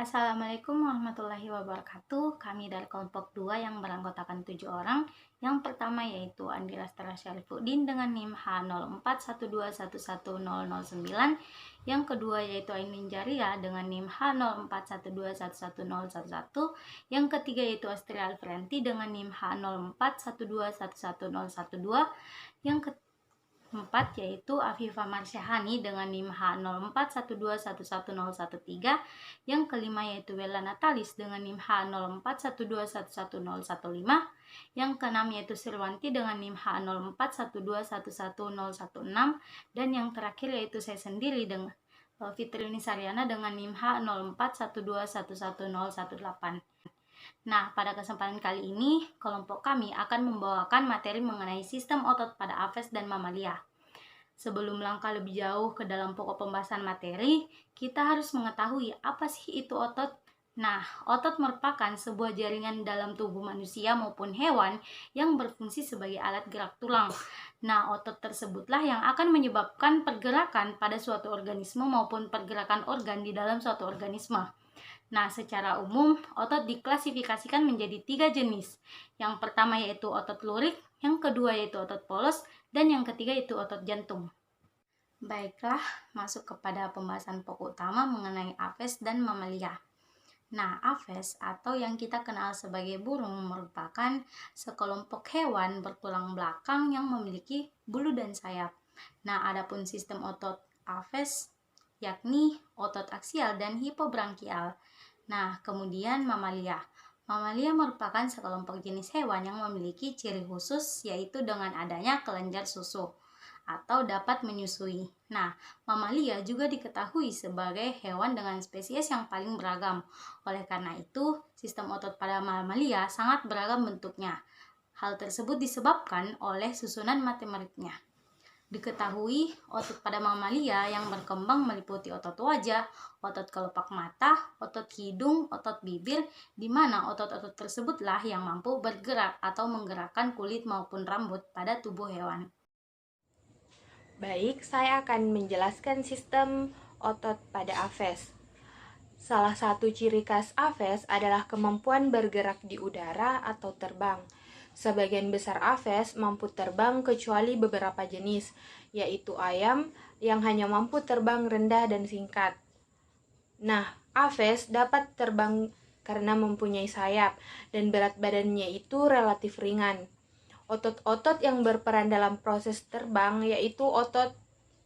Assalamualaikum warahmatullahi wabarakatuh. Kami dari kelompok 2 yang beranggotakan 7 orang. Yang pertama yaitu Andi Lastara Syarifuddin dengan NIM H0412111009. Yang kedua yaitu Ainin Jaria dengan NIM H0412111011. Yang ketiga yaitu Astri Alfrianti dengan NIM H0412111012. Yang keempat yaitu Afifah Marsyahani dengan NIM H0412111013. Yang kelima yaitu Bella Natalis dengan NIM H0412111015. Yang keenam yaitu Sirwanti dengan NIM H0412111016. Dan yang terakhir yaitu saya sendiri dengan Fitri Unisariana dengan NIM H0412111018. Nah, pada kesempatan kali ini, kelompok kami akan membawakan materi mengenai sistem otot pada aves dan mamalia. Sebelum melangkah lebih jauh ke dalam pokok pembahasan materi, kita harus mengetahui apa sih itu otot. Nah, otot merupakan sebuah jaringan dalam tubuh manusia maupun hewan yang berfungsi sebagai alat gerak tulang. Nah, otot tersebutlah yang akan menyebabkan pergerakan pada suatu organisme maupun pergerakan organ di dalam suatu organisme. Nah, secara umum, otot diklasifikasikan menjadi 3 jenis. Yang pertama yaitu otot lurik, yang kedua yaitu otot polos, dan yang ketiga yaitu otot jantung. Baiklah, masuk kepada pembahasan pokok utama mengenai aves dan mamalia. Nah, aves atau yang kita kenal sebagai burung merupakan sekelompok hewan bertulang belakang yang memiliki bulu dan sayap. Nah, adapun sistem otot aves yakni otot aksial dan hipobrankial. Nah, kemudian mamalia. Mamalia merupakan sekelompok jenis hewan yang memiliki ciri khusus yaitu dengan adanya kelenjar susu atau dapat menyusui. Nah, mamalia juga diketahui sebagai hewan dengan spesies yang paling beragam. Oleh karena itu, sistem otot pada mamalia sangat beragam bentuknya. Hal tersebut disebabkan oleh susunan matematiknya. Diketahui otot pada mamalia yang berkembang meliputi otot wajah, otot kelopak mata, otot hidung, otot bibir, di mana otot-otot tersebutlah yang mampu bergerak atau menggerakkan kulit maupun rambut pada tubuh hewan. Baik, saya akan menjelaskan sistem otot pada aves. Salah satu ciri khas aves adalah kemampuan bergerak di udara atau terbang. Sebagian besar aves mampu terbang kecuali beberapa jenis, yaitu ayam yang hanya mampu terbang rendah dan singkat. Nah, aves dapat terbang karena mempunyai sayap dan berat badannya itu relatif ringan. Otot-otot yang berperan dalam proses terbang yaitu otot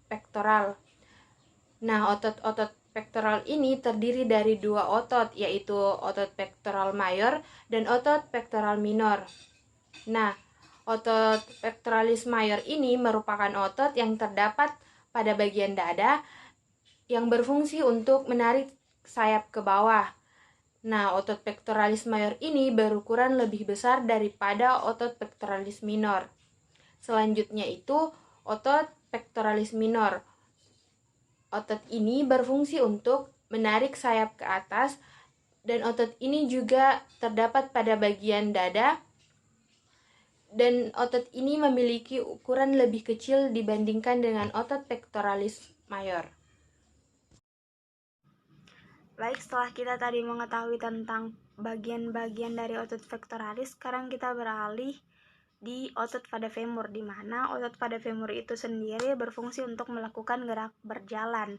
pektoral. Nah, otot-otot pektoral ini terdiri dari 2 otot, yaitu otot pektoral mayor dan otot pektoral minor. Nah, otot pectoralis mayor ini merupakan otot yang terdapat pada bagian dada yang berfungsi untuk menarik sayap ke bawah. Nah, otot pectoralis mayor ini berukuran lebih besar daripada otot pectoralis minor. Selanjutnya itu otot pectoralis minor. Otot ini berfungsi untuk menarik sayap ke atas dan otot ini juga terdapat pada bagian dada dan otot ini memiliki ukuran lebih kecil dibandingkan dengan otot pectoralis mayor. Baik, setelah kita tadi mengetahui tentang bagian-bagian dari otot pectoralis, sekarang kita beralih di otot pada femur, di mana otot pada femur itu sendiri berfungsi untuk melakukan gerak berjalan.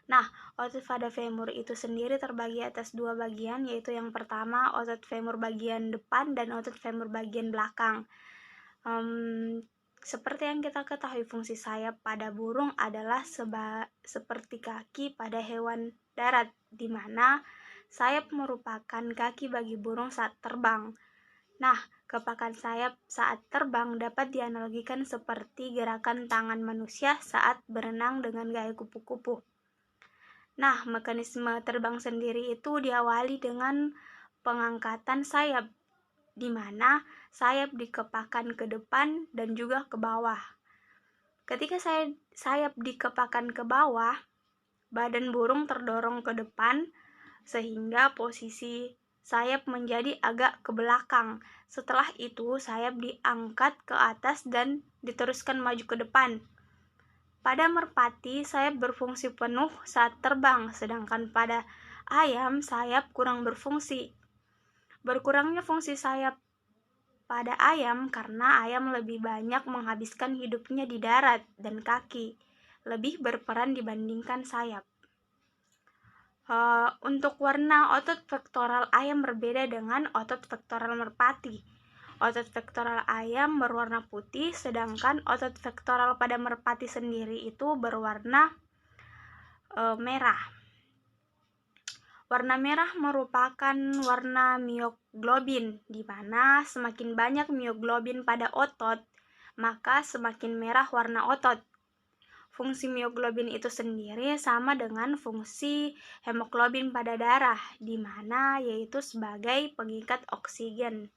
Nah, otot pada femur itu sendiri terbagi atas 2 bagian, yaitu yang pertama otot femur bagian depan dan otot femur bagian belakang. Seperti yang kita ketahui, fungsi sayap pada burung adalah seperti kaki pada hewan darat, di mana sayap merupakan kaki bagi burung saat terbang. Nah, kepakan sayap saat terbang dapat dianalogikan seperti gerakan tangan manusia saat berenang dengan gaya kupu-kupu. Nah, mekanisme terbang sendiri itu diawali dengan pengangkatan sayap, di mana sayap dikepakkan ke depan dan juga ke bawah. Ketika sayap dikepakkan ke bawah, badan burung terdorong ke depan sehingga posisi sayap menjadi agak ke belakang. Setelah itu, sayap diangkat ke atas dan diteruskan maju ke depan. Pada merpati, sayap berfungsi penuh saat terbang, sedangkan pada ayam, sayap kurang berfungsi. Berkurangnya fungsi sayap pada ayam karena ayam lebih banyak menghabiskan hidupnya di darat dan kaki, lebih berperan dibandingkan sayap. Untuk warna otot pektoral ayam berbeda dengan otot pektoral merpati. Otot pektoral ayam berwarna putih, sedangkan otot pektoral pada merpati sendiri itu berwarna merah. Warna merah merupakan warna mioglobin, di mana semakin banyak mioglobin pada otot, maka semakin merah warna otot. Fungsi mioglobin itu sendiri sama dengan fungsi hemoglobin pada darah, di mana yaitu sebagai pengikat oksigen.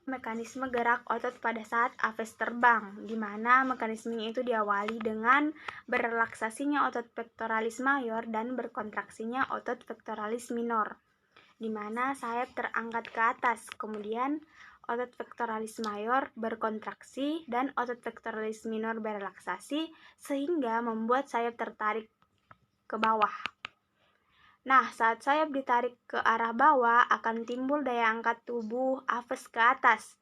Mekanisme gerak otot pada saat apes terbang, di mana mekanismenya itu diawali dengan berrelaksasinya otot pectoralis mayor dan berkontraksinya otot pectoralis minor, di mana sayap terangkat ke atas, kemudian otot pectoralis mayor berkontraksi dan otot pectoralis minor berrelaksasi sehingga membuat sayap tertarik ke bawah. Nah, saat sayap ditarik ke arah bawah akan timbul daya angkat tubuh apes ke atas,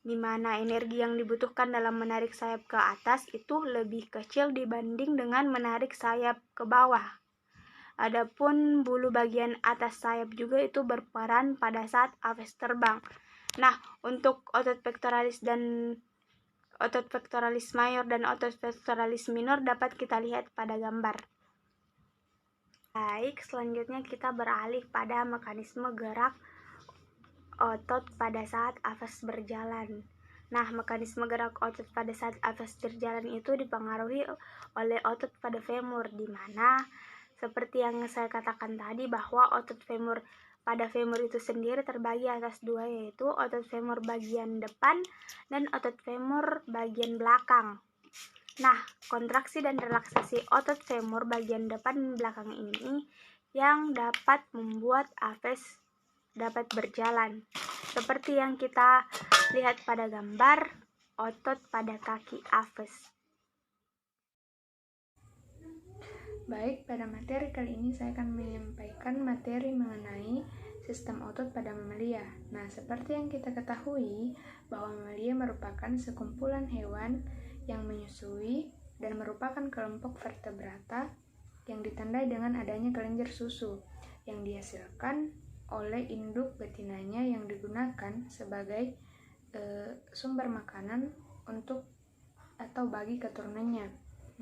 di mana energi yang dibutuhkan dalam menarik sayap ke atas itu lebih kecil dibanding dengan menarik sayap ke bawah. Adapun bulu bagian atas sayap juga itu berperan pada saat apes terbang. Nah, untuk otot pectoralis mayor dan otot pectoralis minor dapat kita lihat pada gambar. Baik, selanjutnya kita beralih pada mekanisme gerak otot pada saat apes berjalan. Nah, mekanisme gerak otot pada saat apes berjalan itu dipengaruhi oleh otot pada femur, di mana seperti yang saya katakan tadi bahwa otot femur pada femur itu sendiri terbagi atas dua, yaitu otot femur bagian depan dan otot femur bagian belakang. Nah, kontraksi dan relaksasi otot femur bagian depan dan belakang ini yang dapat membuat apes dapat berjalan. Seperti yang kita lihat pada gambar otot pada kaki apes. Baik, pada materi kali ini saya akan menyampaikan materi mengenai sistem otot pada mamalia. Nah, seperti yang kita ketahui bahwa mamalia merupakan sekumpulan hewan yang menyusui dan merupakan kelompok vertebrata yang ditandai dengan adanya kelenjar susu yang dihasilkan oleh induk betinanya yang digunakan sebagai sumber makanan untuk atau bagi keturunannya.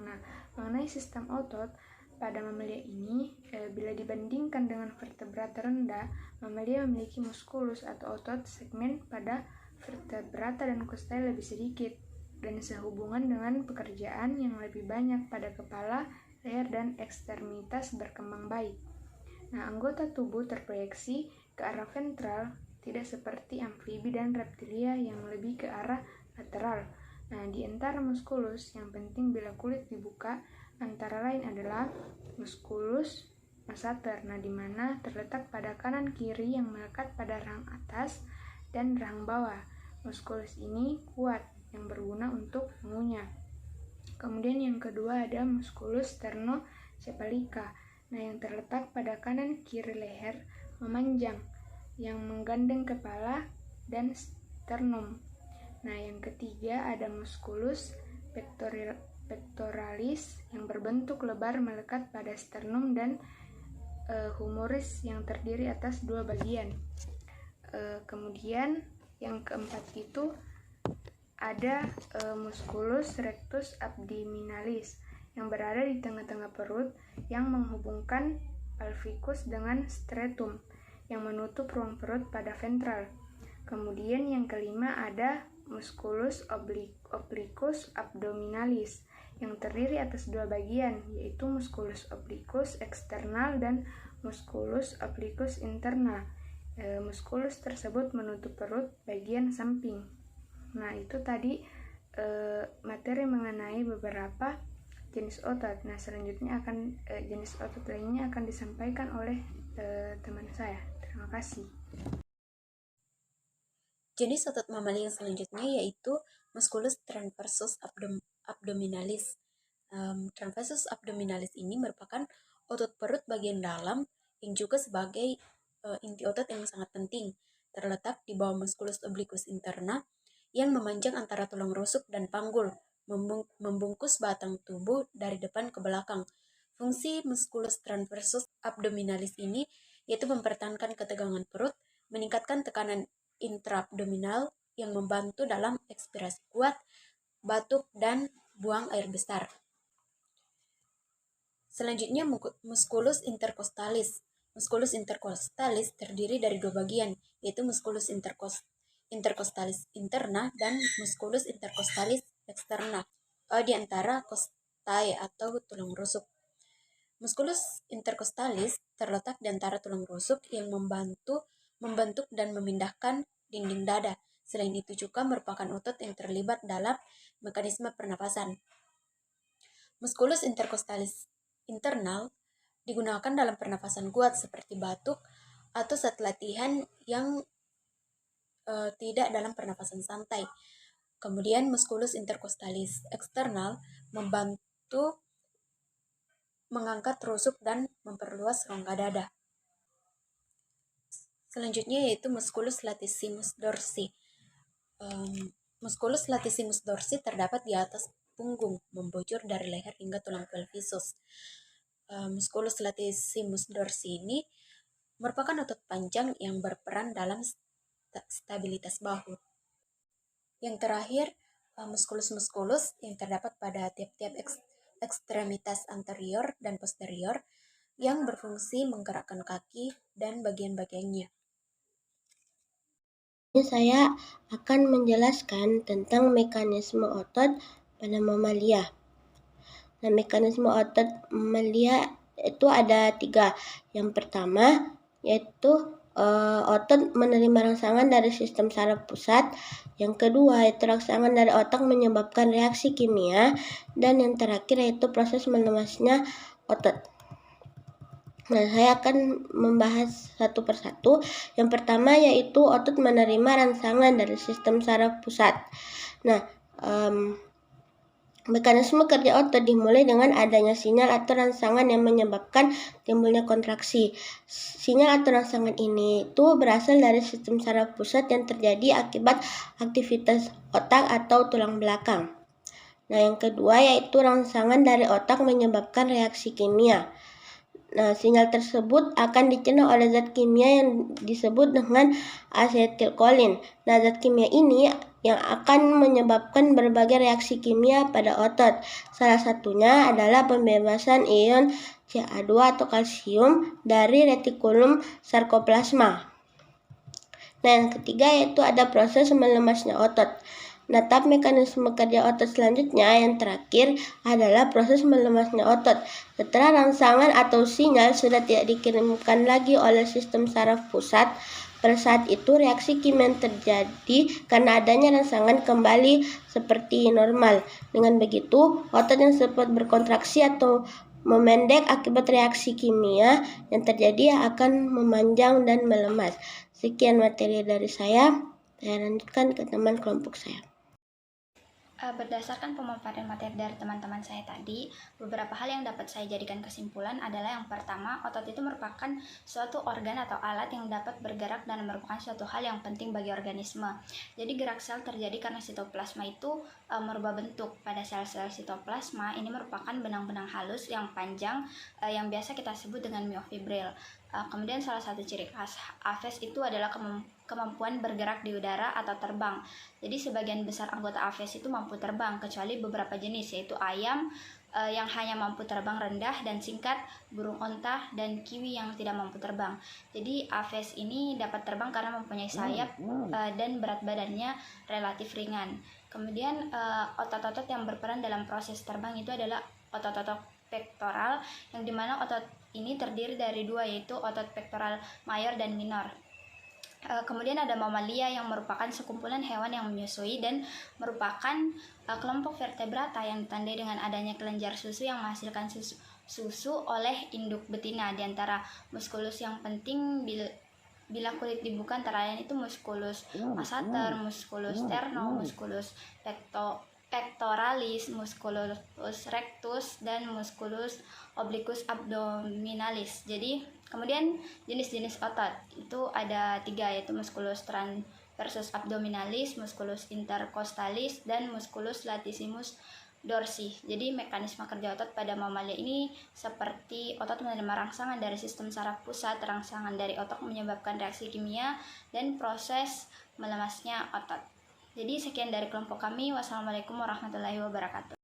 Nah, mengenai sistem otot pada mamalia ini, bila dibandingkan dengan vertebrata rendah, mamalia memiliki muskulus atau otot segmen pada vertebrata dan kostai lebih sedikit dan sehubungan dengan pekerjaan yang lebih banyak pada kepala, leher, dan ekstremitas berkembang baik. Nah, anggota tubuh terproyeksi ke arah ventral, tidak seperti amfibi dan reptilia yang lebih ke arah lateral. Nah, di antara muskulus yang penting bila kulit dibuka antara lain adalah muskulus masseter, nah di mana terletak pada kanan kiri yang melekat pada rahang atas dan rahang bawah. Muskulus ini kuat yang berguna untuk mengunyah. Kemudian yang kedua ada muskulus sternocephalika, nah yang terletak pada kanan kiri leher memanjang yang menggandeng kepala dan sternum. Nah, yang ketiga ada muskulus pectoralis yang berbentuk lebar melekat pada sternum dan humerus yang terdiri atas dua bagian. Kemudian yang keempat itu ada musculus rectus abdominalis yang berada di tengah-tengah perut yang menghubungkan pelvikus dengan stratum yang menutup ruang perut pada ventral. Kemudian yang kelima ada musculus obliquus abdominalis yang terdiri atas dua bagian, yaitu musculus obliquus eksternal dan musculus obliquus internal. Musculus tersebut menutup perut bagian samping. Nah, itu tadi materi mengenai beberapa jenis otot. Nah, selanjutnya akan jenis otot lainnya akan disampaikan oleh teman saya. Terima kasih. Jenis otot mamalia yang selanjutnya yaitu musculus transversus abdominalis. Transversus abdominalis ini merupakan otot perut bagian dalam yang juga sebagai inti otot yang sangat penting, terletak di bawah musculus obliquus interna yang memanjang antara tulang rusuk dan panggul, membungkus batang tubuh dari depan ke belakang. Fungsi musculus transversus abdominalis ini yaitu mempertahankan ketegangan perut, meningkatkan tekanan intraabdominal yang membantu dalam ekspirasi kuat, batuk, dan buang air besar. Selanjutnya, musculus intercostalis. Musculus intercostalis terdiri dari dua bagian, yaitu musculus intercostalis interna dan musculus intercostalis externa di antara costae atau tulang rusuk. Musculus intercostalis terletak di antara tulang rusuk yang membentuk dan memindahkan dinding dada. Selain itu juga merupakan otot yang terlibat dalam mekanisme pernapasan. Musculus intercostalis internal digunakan dalam pernapasan kuat seperti batuk atau saat latihan yang tidak dalam pernapasan santai. Kemudian musculus intercostalis eksternal membantu mengangkat rusuk dan memperluas rongga dada. Selanjutnya yaitu musculus latissimus dorsi. Musculus latissimus dorsi terdapat di atas punggung, membujur dari leher hingga tulang pelvisus. Musculus latissimus dorsi ini merupakan otot panjang yang berperan dalam stabilitas bahu. Yang terakhir, musculus yang terdapat pada tiap-tiap ekstremitas anterior dan posterior yang berfungsi menggerakkan kaki dan bagian-bagiannya. Saya akan menjelaskan tentang mekanisme otot pada mamalia. Nah, mekanisme otot mamalia itu ada 3. Yang pertama yaitu otot menerima rangsangan dari sistem saraf pusat. Yang kedua yaitu rangsangan dari otak menyebabkan reaksi kimia. Dan yang terakhir yaitu proses melemasnya otot. Nah, saya akan membahas satu persatu. Yang pertama yaitu otot menerima rangsangan dari sistem saraf pusat. Nah, mekanisme kerja otot dimulai dengan adanya sinyal atau rangsangan yang menyebabkan timbulnya kontraksi. Sinyal atau rangsangan ini itu berasal dari sistem saraf pusat yang terjadi akibat aktivitas otak atau tulang belakang. Nah, yang kedua yaitu rangsangan dari otak menyebabkan reaksi kimia. Nah, sinyal tersebut akan dicerna oleh zat kimia yang disebut dengan asetilkolin. Nah, zat kimia ini yang akan menyebabkan berbagai reaksi kimia pada otot. Salah satunya adalah pembebasan ion Ca2 atau kalsium dari retikulum sarkoplasma. Nah, yang ketiga yaitu ada proses melemasnya otot. Nah, tahap mekanisme kerja otot selanjutnya yang terakhir adalah proses melemasnya otot. Setelah rangsangan atau sinyal sudah tidak dikirimkan lagi oleh sistem saraf pusat, pada saat itu reaksi kimia terjadi karena adanya rangsangan kembali seperti normal. Dengan begitu, otot yang sempat berkontraksi atau memendek akibat reaksi kimia yang terjadi akan memanjang dan melemas. Sekian materi dari saya lanjutkan ke teman kelompok saya. Berdasarkan pemaparan materi dari teman-teman saya tadi, beberapa hal yang dapat saya jadikan kesimpulan adalah yang pertama, otot itu merupakan suatu organ atau alat yang dapat bergerak dan merupakan suatu hal yang penting bagi organisme. Jadi gerak sel terjadi karena sitoplasma itu merubah bentuk. Pada sel-sel sitoplasma ini merupakan benang-benang halus yang panjang yang biasa kita sebut dengan myofibril. Kemudian salah satu ciri khas aves itu adalah kemampuan bergerak di udara atau terbang. Jadi sebagian besar anggota aves itu mampu terbang, kecuali beberapa jenis yaitu ayam yang hanya mampu terbang rendah dan singkat, burung onta, dan kiwi yang tidak mampu terbang. Jadi aves ini dapat terbang karena mempunyai sayap dan berat badannya relatif ringan. Kemudian otot-otot yang berperan dalam proses terbang itu adalah otot-otot pektoral, yang dimana otot ini terdiri dari 2 yaitu otot pektoral mayor dan minor. Kemudian ada mamalia yang merupakan sekumpulan hewan yang menyusui dan merupakan kelompok vertebrata yang ditandai dengan adanya kelenjar susu yang menghasilkan susu oleh induk betina. Di antara muskulus yang penting bila kulit dibuka antara lain itu musculus masseter, musculus sterno, musculus pectoralis, musculus rectus, dan musculus obliquus abdominalis. Jadi Kemudian jenis-jenis otot itu ada 3, yaitu musculus transversus abdominalis, musculus intercostalis, dan musculus latissimus dorsi. Jadi mekanisme kerja otot pada mamalia ini seperti otot menerima rangsangan dari sistem saraf pusat, rangsangan dari otot menyebabkan reaksi kimia dan proses melemasnya otot. Jadi sekian dari kelompok kami. Wassalamualaikum warahmatullahi wabarakatuh.